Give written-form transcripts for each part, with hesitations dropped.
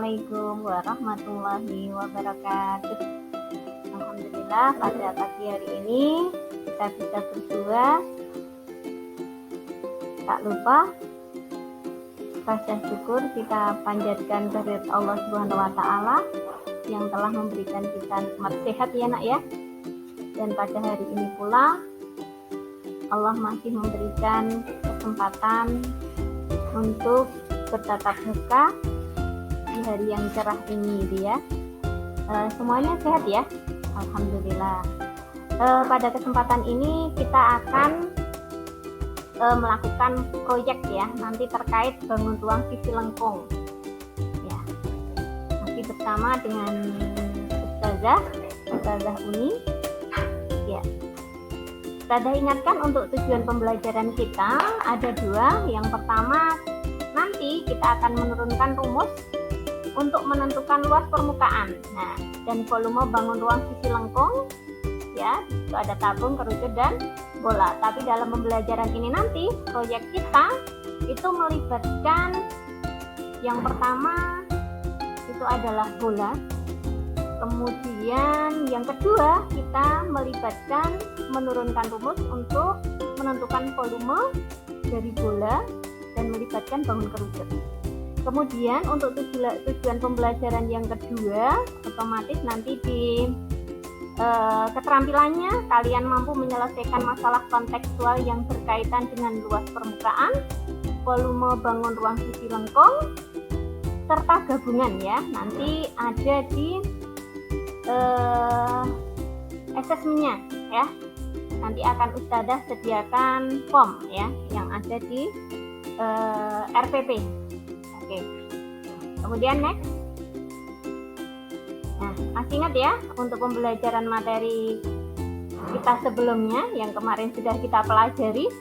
Assalamualaikum warahmatullahi wabarakatuh. Alhamdulillah pada pagi hari ini kita bisa berdua. Tak lupa rasa syukur kita panjatkan kehadirat Allah Subhanahu wa taala yang telah memberikan kita nikmat sehat ya nak ya. Dan pada hari ini pula Allah masih memberikan kesempatan untuk bertatap muka di hari yang cerah ini ya. Semuanya sehat ya, alhamdulillah. Pada kesempatan ini kita akan melakukan proyek ya, nanti terkait bangun ruang sisi lengkung ya, nanti bersama dengan Ustazah Uni ya. Ustazah ingatkan untuk tujuan pembelajaran kita ada dua. Yang pertama, nanti kita akan menurunkan rumus untuk menentukan luas permukaan dan volume bangun ruang sisi lengkung ya. Itu ada tabung, kerucut, dan bola. Tapi dalam pembelajaran ini nanti proyek kita itu melibatkan yang pertama itu adalah bola. Kemudian yang kedua kita melibatkan menurunkan rumus untuk menentukan volume dari bola dan melibatkan bangun kerucut. Kemudian untuk tujuan pembelajaran yang kedua, otomatis nanti di keterampilannya kalian mampu menyelesaikan masalah kontekstual yang berkaitan dengan luas permukaan, volume bangun ruang sisi lengkung, serta gabungan ya. Nanti ada di asesmennya ya. Nanti akan Ustazah sediakan form ya yang ada di RPP. Oke. Kemudian next. Nah, masih ingat ya untuk pembelajaran materi kita sebelumnya yang kemarin sudah kita pelajari.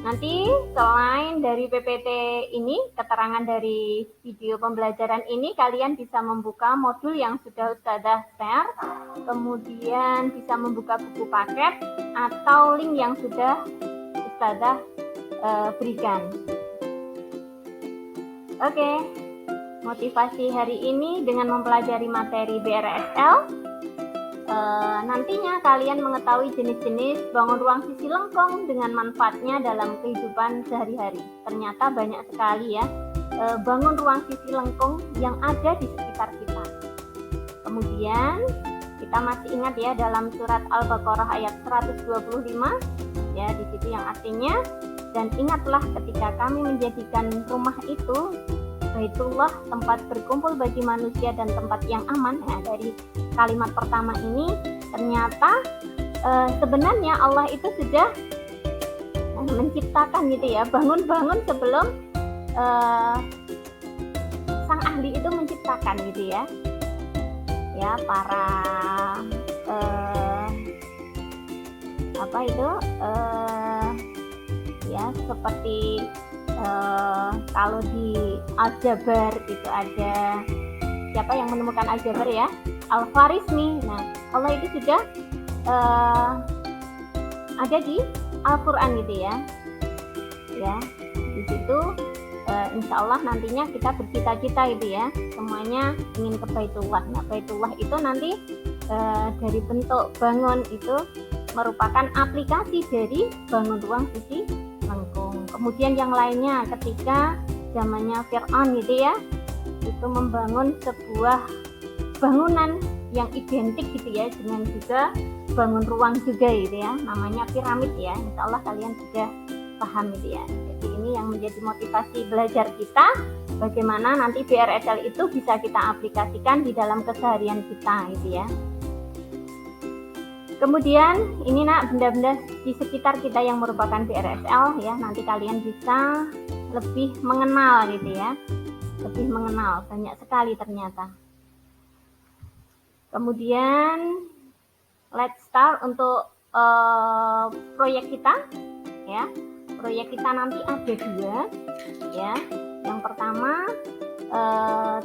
Nanti selain dari PPT ini, keterangan dari video pembelajaran ini, kalian bisa membuka modul yang sudah Ustazah share, kemudian bisa membuka buku paket atau link yang sudah Ustazah berikan. Oke, motivasi hari ini dengan mempelajari materi BRSL. Nantinya kalian mengetahui jenis-jenis bangun ruang sisi lengkung dengan manfaatnya dalam kehidupan sehari-hari. Ternyata banyak sekali ya bangun ruang sisi lengkung yang ada di sekitar kita. Kemudian kita masih ingat ya dalam surat Al-Baqarah ayat 125 ya, di situ yang artinya, dan ingatlah ketika kami menjadikan rumah itu Baitullah, tempat berkumpul bagi manusia dan tempat yang aman. Nah, dari kalimat pertama ini ternyata sebenarnya Allah itu sudah menciptakan gitu ya, bangun-bangun sebelum sang ahli itu menciptakan gitu ya. Ya, para ya seperti kalau di Al-Jabar itu ada siapa yang menemukan Al-Jabar ya, Al-Khwarizmi. Nah, Allah itu sudah ada di Al-Quran gitu ya. Ya, di situ insya Allah nantinya kita bercita-cita gitu ya, semuanya ingin ke Baitullah. Nah, Baitullah itu nanti dari bentuk bangun itu merupakan aplikasi dari bangun ruang sisi lengkung. Kemudian yang lainnya ketika zamannya Fir'aun gitu ya, itu membangun sebuah bangunan yang identik gitu ya dengan juga bangun ruang juga gitu ya, namanya piramid ya. Insya Allah kalian sudah paham gitu ya. Jadi ini yang menjadi motivasi belajar kita, bagaimana nanti BRSL itu bisa kita aplikasikan di dalam keseharian kita gitu ya. Kemudian ini nak benda-benda di sekitar kita yang merupakan BRSL ya, nanti kalian bisa lebih mengenal gitu ya, lebih mengenal, banyak sekali ternyata. Kemudian let's start untuk proyek kita ya. Proyek kita nanti ada dua ya. Yang pertama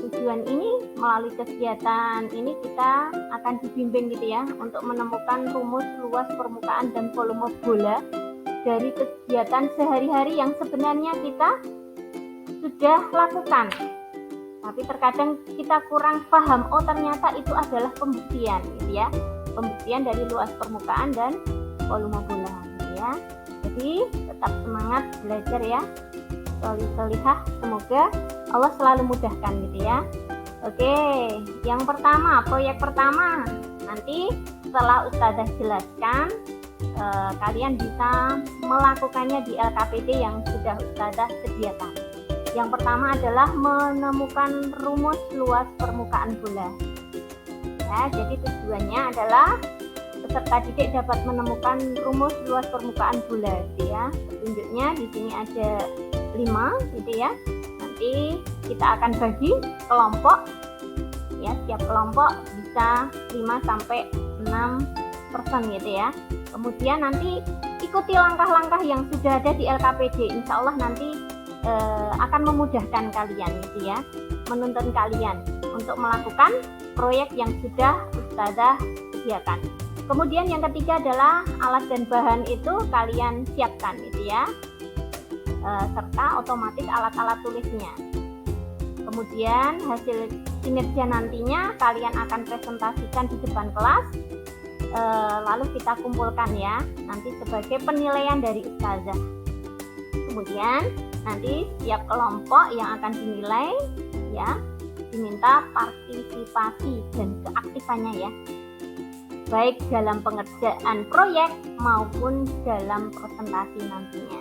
tujuan ini melalui kegiatan ini kita akan dibimbing gitu ya untuk menemukan rumus luas permukaan dan volume bola dari kegiatan sehari-hari yang sebenarnya kita sudah lakukan Tapi terkadang kita kurang paham, oh ternyata itu adalah pembuktian gitu ya. Pembuktian dari luas permukaan dan volume bola gitu ya. Jadi tetap semangat belajar ya. Solihah, semoga Allah selalu mudahkan gitu ya. Oke, yang pertama, proyek pertama nanti setelah Ustazah jelaskan, kalian bisa melakukannya di LKPD yang sudah Ustazah sediakan. Yang pertama adalah menemukan rumus luas permukaan bola. Ya, jadi tujuannya adalah peserta didik dapat menemukan rumus luas permukaan bola gitu ya. Petunjuknya di sini ada 5 gitu ya. Nanti kita akan bagi kelompok ya, setiap kelompok bisa 5 sampai 6% gitu ya. Kemudian nanti ikuti langkah-langkah yang sudah ada di LKPD. Insya Allah nanti akan memudahkan kalian gitu ya, menuntun kalian untuk melakukan proyek yang sudah Ustazah sediakan. Kemudian yang ketiga adalah alat dan bahan itu kalian siapkan gitu ya, serta otomatis alat-alat tulisnya. Kemudian hasil kinerja nantinya kalian akan presentasikan di depan kelas, lalu kita kumpulkan ya nanti sebagai penilaian dari Ustazah. Kemudian nanti setiap kelompok yang akan dinilai ya diminta partisipasi dan keaktifannya ya, baik dalam pengerjaan proyek maupun dalam presentasi nantinya.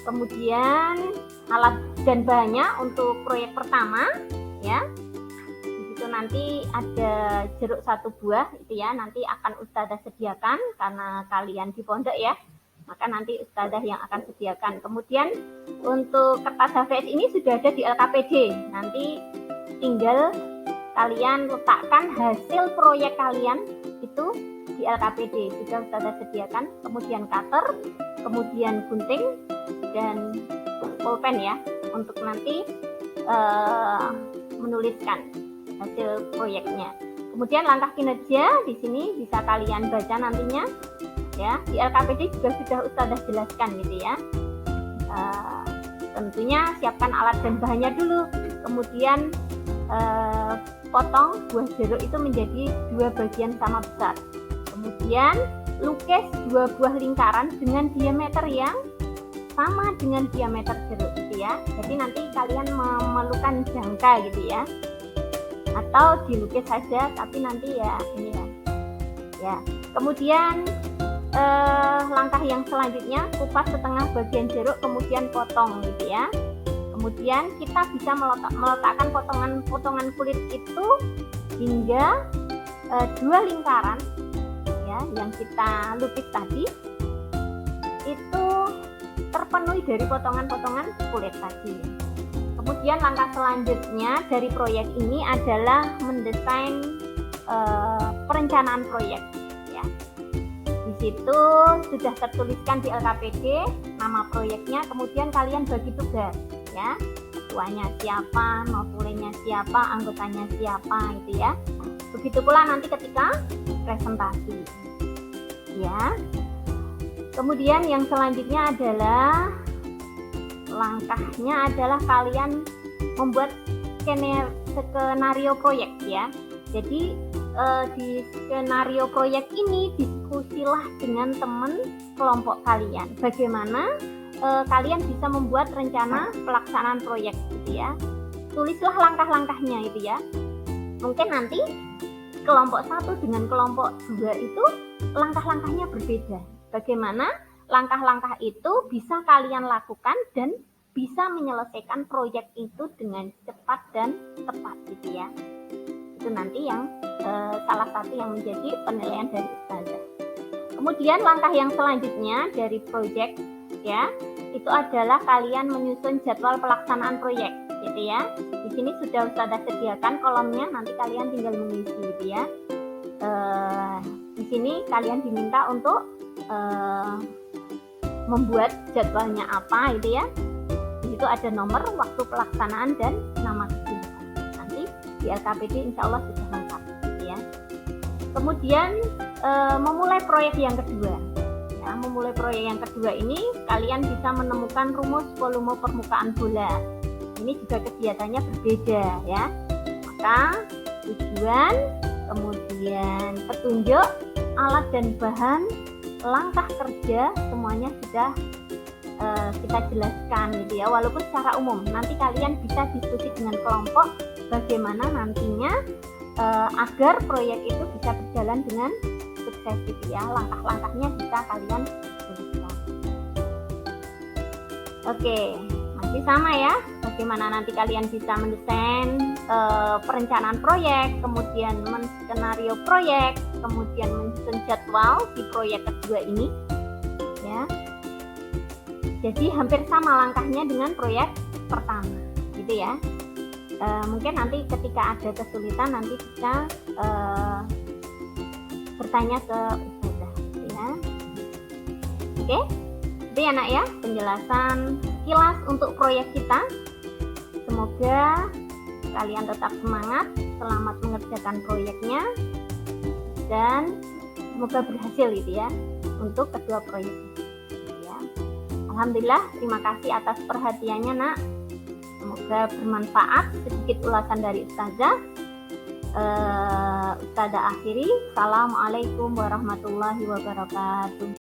Kemudian alat dan bahannya untuk proyek pertama ya, di situ nanti ada jeruk 1 buah itu ya, nanti akan Ustazah sediakan karena kalian di pondok ya, maka nanti Ustazah yang akan sediakan. Kemudian untuk kertas HVS ini sudah ada di LKPD, nanti tinggal kalian letakkan hasil proyek kalian itu di LKPD, sudah Ustazah sediakan. Kemudian cutter, kemudian gunting dan pulpen ya, untuk nanti menuliskan hasil proyeknya. Kemudian langkah kinerja di sini bisa kalian baca nantinya ya, di LKPD juga sudah Ustazah jelaskan gitu ya. Tentunya siapkan alat dan bahannya dulu, kemudian potong buah jeruk itu menjadi 2 bagian sama besar, kemudian lukis 2 buah lingkaran dengan diameter yang sama dengan diameter jeruk gitu ya. Jadi nanti kalian memerlukan jangka gitu ya, atau dilukis saja tapi nanti ya ini ya. Kemudian langkah yang selanjutnya kupas setengah bagian jeruk kemudian potong gitu ya. Kemudian kita bisa meletakkan potongan kulit itu hingga 2 lingkaran ya yang kita lukis tadi itu terpenuhi dari potongan-potongan kulit tadi. Kemudian langkah selanjutnya dari proyek ini adalah mendesain perencanaan proyek ya. Di situ sudah tertuliskan di LKPD nama proyeknya, kemudian kalian bagi tugas ya, ketuanya siapa, notulennya siapa, anggotanya siapa gitu ya. Begitu pula nanti ketika presentasi ya. Kemudian yang selanjutnya adalah langkahnya adalah kalian membuat skenario proyek ya. Jadi di skenario proyek ini diskusilah dengan teman kelompok kalian bagaimana kalian bisa membuat rencana pelaksanaan proyek gitu ya. Tulislah langkah-langkahnya itu ya. Mungkin nanti kelompok 1 dengan kelompok 2 itu langkah-langkahnya berbeda. Bagaimana langkah-langkah itu bisa kalian lakukan dan bisa menyelesaikan proyek itu dengan cepat dan tepat gitu ya. Itu nanti yang salah satu yang menjadi penilaian dari Ustazah. Kemudian langkah yang selanjutnya dari proyek ya, itu adalah kalian menyusun jadwal pelaksanaan proyek gitu ya. Di sini sudah Ustazah sediakan kolomnya, nanti kalian tinggal mengisi gitu ya. Di sini kalian diminta untuk membuat jadwalnya apa gitu ya. Di situ ada nomor, waktu pelaksanaan dan nama kegiatan. Nanti di LKPD insya Allah sudah lengkap gitu ya. Kemudian memulai proyek yang kedua. Ya, memulai proyek yang kedua ini kalian bisa menemukan rumus volume permukaan bola ini juga kegiatannya berbeda ya. Maka tujuan, kemudian petunjuk, alat dan bahan, langkah kerja semuanya sudah kita jelaskan gitu ya, walaupun secara umum. Nanti kalian bisa diskusi dengan kelompok bagaimana nantinya agar proyek itu bisa berjalan dengan sukses gitu ya. Langkah-langkahnya bisa kalian tuliskan. Oke, masih sama ya, bagaimana nanti kalian bisa mendesain perencanaan proyek, kemudian menskenario proyek, kemudian menyusun jadwal di proyek kedua ini ya. Jadi hampir sama langkahnya dengan proyek pertama gitu ya. Mungkin nanti ketika ada kesulitan nanti bisa bertanya ke ustazah gitu ya. Oke, itu ya nak ya penjelasan sekilas untuk proyek kita. Semoga kalian tetap semangat, selamat mengerjakan proyeknya, dan semoga berhasil gitu ya untuk kedua proyek gitu ya. Alhamdulillah, terima kasih atas perhatiannya nak. Semoga bermanfaat sedikit ulasan dari ustazah. Ustazah akhiri. Assalamualaikum warahmatullahi wabarakatuh.